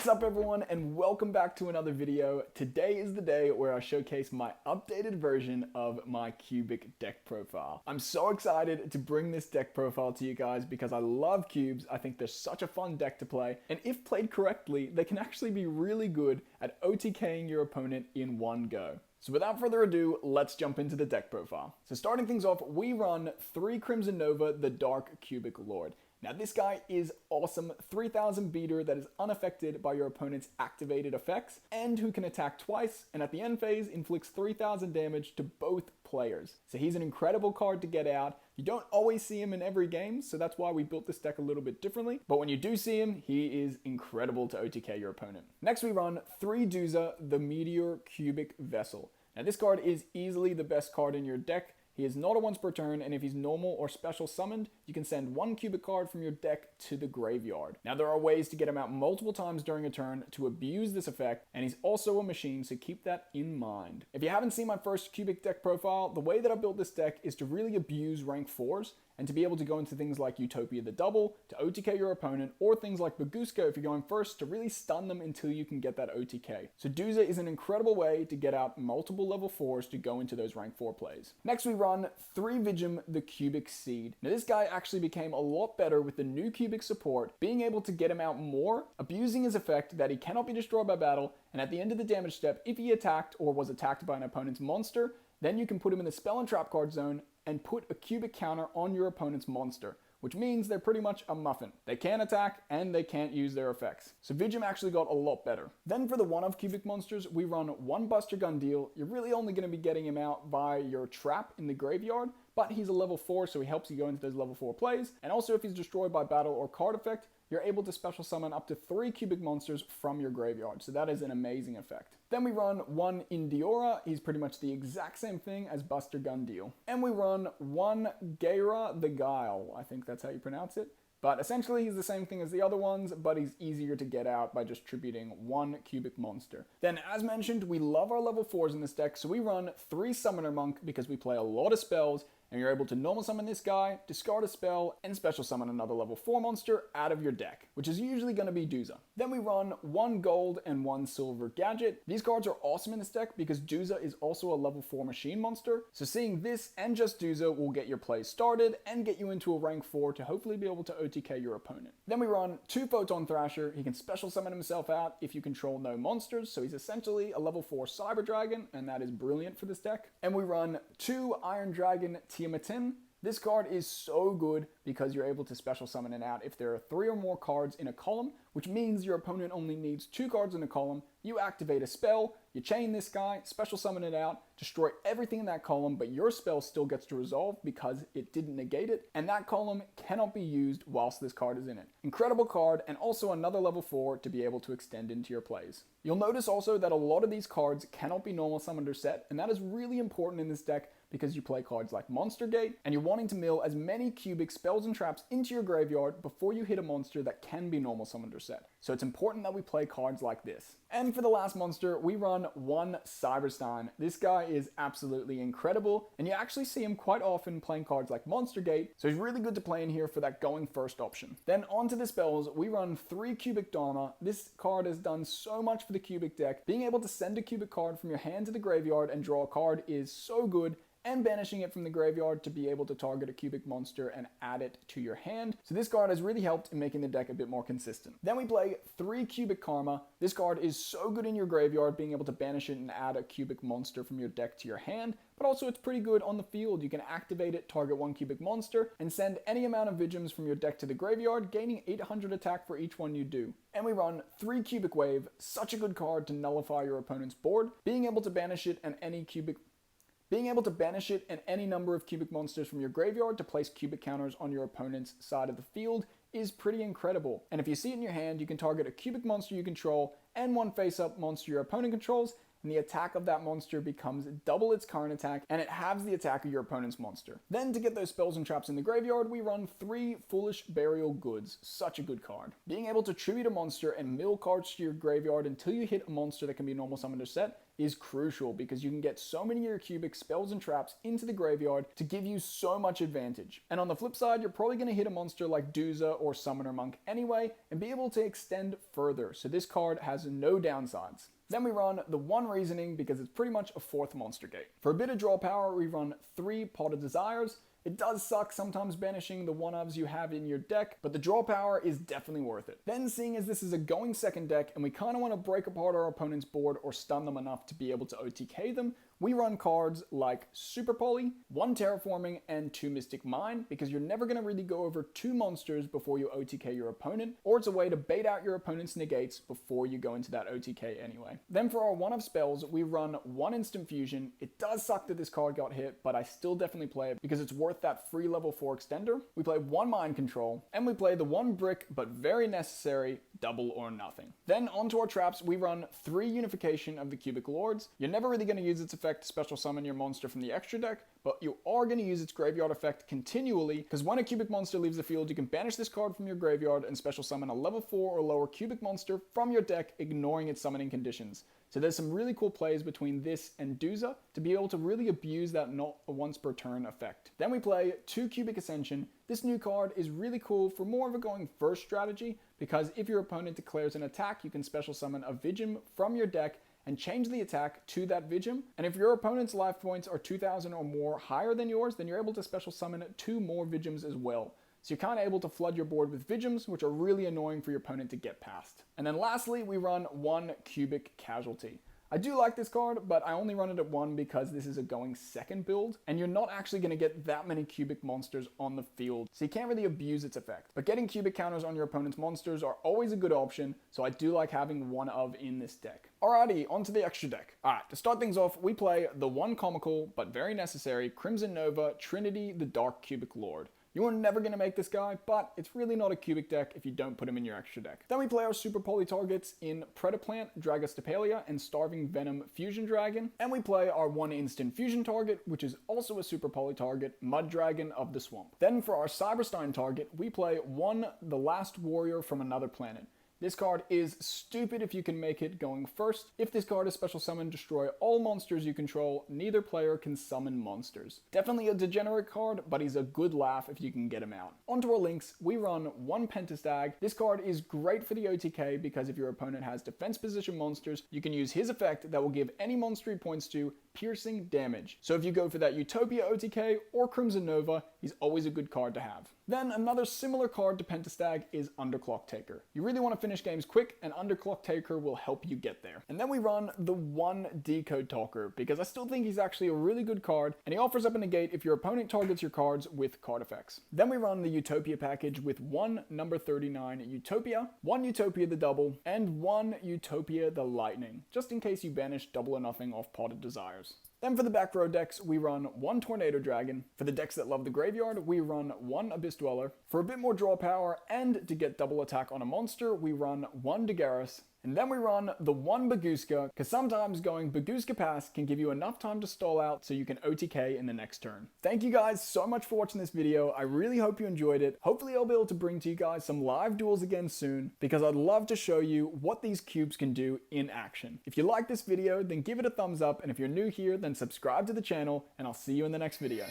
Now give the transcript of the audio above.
What's up everyone and welcome back to another video. Today is the day where I showcase my updated version of my Cubic deck profile. I'm so excited to bring this deck profile to you guys because I love cubes. I think they're such a fun deck to play, and if played correctly, they can actually be really good at OTKing your opponent in one go. So without further ado, let's jump into the deck profile. So starting things off, we run 3 Crimson Nova, the Dark Cubic Lord. Now this guy is awesome, 3000 beater that is unaffected by your opponent's activated effects, and who can attack twice, and at the end phase inflicts 3000 damage to both players. So he's an incredible card to get out. You don't always see him in every game, so that's why we built this deck a little bit differently, but when you do see him, he is incredible to OTK your opponent. Next we run 3 Duza, the Meteor Cubic Vessel. Now this card is easily the best card in your deck. He is not a once per turn, and if he's normal or special summoned, you can send 1 cubic card from your deck to the graveyard. Now there are ways to get him out multiple times during a turn to abuse this effect, and he's also a machine, so keep that in mind. If you haven't seen my first cubic deck profile, the way that I built this deck is to really abuse rank 4s, and to be able to go into things like Utopia the Double to OTK your opponent, or things like Baguska if you're going first to really stun them until you can get that OTK. So Duza is an incredible way to get out multiple level 4s to go into those rank 4 plays. Next we run 3 Vigim, the Cubic Seed. Now this guy actually became a lot better with the new cubic support, being able to get him out more, abusing his effect that he cannot be destroyed by battle, and at the end of the damage step, if he attacked or was attacked by an opponent's monster, then you can put him in the spell and trap card zone and put a cubic counter on your opponent's monster, which means they're pretty much a muffin. They can't attack and they can't use their effects. So Vigim actually got a lot better. Then for the one-of cubic monsters, we run 1 Buster Gun Deal. You're really only going to be getting him out by your trap in the graveyard, but he's a level 4, so he helps you go into those level 4 plays. And also if he's destroyed by battle or card effect, you're able to special summon up to 3 cubic monsters from your graveyard, so that is an amazing effect. Then we run 1 Indiora. He's pretty much the exact same thing as Buster Gun Deal. And we run 1 Geira the Guile. I think that's how you pronounce it. But essentially he's the same thing as the other ones, but he's easier to get out by just tributing 1 cubic monster. Then as mentioned, we love our level 4s in this deck, so we run 3 Summoner Monk because we play a lot of spells, and you're able to normal summon this guy, discard a spell, and special summon another level 4 monster out of your deck, which is usually going to be Duza. Then we run 1 gold and 1 silver gadget. These cards are awesome in this deck because Duza is also a level 4 machine monster, so seeing this and just Duza will get your play started and get you into a rank 4 to hopefully be able to OTK your opponent. Then we run 2 Photon Thrasher. He can special summon himself out if you control no monsters, so he's essentially a level 4 Cyber Dragon, and that is brilliant for this deck. And we run 2 Iron Dragon Tiamatyn. This card is so good because you're able to special summon it out if there are 3 or more cards in a column, which means your opponent only needs 2 cards in a column. You activate a spell, you chain this guy, special summon it out, destroy everything in that column, but your spell still gets to resolve because it didn't negate it, and that column cannot be used whilst this card is in it. Incredible card, and also another level 4 to be able to extend into your plays. You'll notice also that a lot of these cards cannot be normal summoned or set, and that is really important in this deck because you play cards like Monster Gate, and you're wanting to mill as many cubic spells and traps into your graveyard before you hit a monster that can be normal summoned or set. So it's important that we play cards like this. And for the last monster, we run 1 Cyberstein. This guy is absolutely incredible, and you actually see him quite often playing cards like Monster Gate, so he's really good to play in here for that going first option. Then onto the spells, we run 3 Cubic Dharma. This card has done so much for the cubic deck. Being able to send a cubic card from your hand to the graveyard and draw a card is so good, and banishing it from the graveyard to be able to target a cubic monster and add it to your hand. So this card has really helped in making the deck a bit more consistent. Then we play 3 Cubic Karma. This card is so good in your graveyard, being able to banish it and add a cubic monster from your deck to your hand, but also it's pretty good on the field. You can activate it, target 1 cubic monster, and send any amount of Vigims from your deck to the graveyard, gaining 800 attack for each one you do. And we run 3 Cubic Wave, such a good card to nullify your opponent's board, being able to banish it and any number of cubic monsters from your graveyard to place cubic counters on your opponent's side of the field is pretty incredible. And if you see it in your hand, you can target a cubic monster you control and 1 face-up monster your opponent controls, and the attack of that monster becomes double its current attack, and it halves the attack of your opponent's monster. Then to get those spells and traps in the graveyard, we run 3 Foolish Burial Goods. Such a good card. Being able to tribute a monster and mill cards to your graveyard until you hit a monster that can be normal summoned or set is crucial because you can get so many of your cubic spells and traps into the graveyard to give you so much advantage. And on the flip side, you're probably going to hit a monster like Duza or Summoner Monk anyway and be able to extend further, so this card has no downsides. Then we run the One Reasoning because it's pretty much a fourth monster gate. For a bit of draw power, we run 3 Pot of Desires. It does suck sometimes banishing the 1-ofs you have in your deck, but the draw power is definitely worth it. Then, seeing as this is a going second deck and we kind of want to break apart our opponent's board or stun them enough to be able to OTK them, we run cards like Super Poly, 1 Terraforming, and 2 Mystic Mine, because you're never going to really go over 2 monsters before you OTK your opponent, or it's a way to bait out your opponent's negates before you go into that OTK anyway. Then for our 1-of spells, we run 1 Instant Fusion. It does suck that this card got hit, but I still definitely play it because it's worth that free level 4 extender. We play 1 Mind Control, and we play the 1 brick, but very necessary, Double or Nothing. Then onto our traps, we run 3 Unification of the Cubic Lords. You're never really going to use its effect to special summon your monster from the extra deck, but you are going to use its graveyard effect continually, because when a cubic monster leaves the field, you can banish this card from your graveyard and special summon a level 4 or lower cubic monster from your deck, ignoring its summoning conditions. So there's some really cool plays between this and Duza to be able to really abuse that not a once per turn effect. Then we play 2 Cubic Ascension. This new card is really cool for more of a going first strategy, because if your opponent declares an attack, you can special summon a Vigim from your deck and change the attack to that Vigim. And if your opponent's life points are 2,000 or more higher than yours, then you're able to special summon 2 more Vigims as well. So you're kind of able to flood your board with Vigims, which are really annoying for your opponent to get past. And then lastly, we run 1 Cubic Casualty. I do like this card, but I only run it at 1 because this is a going second build, and you're not actually going to get that many cubic monsters on the field, so you can't really abuse its effect. But getting cubic counters on your opponent's monsters are always a good option, so I do like having 1 of in this deck. Alrighty, onto the extra deck. Alright, to start things off, we play the 1 comical, but very necessary, Crimson Nova, Trinity, the Dark Cubic Lord. You are never going to make this guy, but it's really not a cubic deck if you don't put him in your extra deck. Then we play our Super Poly targets in Predaplant, Dragostapelia, and Starving Venom Fusion Dragon. And we play our 1 instant fusion target, which is also a Super Poly target, Mud Dragon of the Swamp. Then for our Cyberstein target, we play 1 The Last Warrior from Another Planet. This card is stupid if you can make it going first. If this card is special summon, destroy all monsters you control. Neither player can summon monsters. Definitely a degenerate card, but he's a good laugh if you can get him out. Onto our links, we run 1 Pentastag. This card is great for the OTK because if your opponent has defense position monsters, you can use his effect that will give any monster he points to piercing damage. So if you go for that Utopia OTK or Crimson Nova, he's always a good card to have. Then another similar card to Pentastag is Underclock Taker. You really want to finish games quick, and Underclock Taker will help you get there. And then we run the 1 Decode Talker, because I still think he's actually a really good card, and he offers up a negate if your opponent targets your cards with card effects. Then we run the Utopia package with 1 number 39 Utopia, 1 Utopia the Double, and 1 Utopia the Lightning, just in case you banish Double or Nothing off Pot of Desires. Then for the back row decks, we run 1 Tornado Dragon. For the decks that love the graveyard, we run 1 Abyss Dweller. For a bit more draw power and to get double attack on a monster, we run 1 Dagaris. And then we run the 1 Bagooska, because sometimes going Bagooska Pass can give you enough time to stall out so you can OTK in the next turn. Thank you guys so much for watching this video. I really hope you enjoyed it. Hopefully I'll be able to bring to you guys some live duels again soon, because I'd love to show you what these cubes can do in action. If you like this video, then give it a thumbs up, and if you're new here, then subscribe to the channel, and I'll see you in the next video.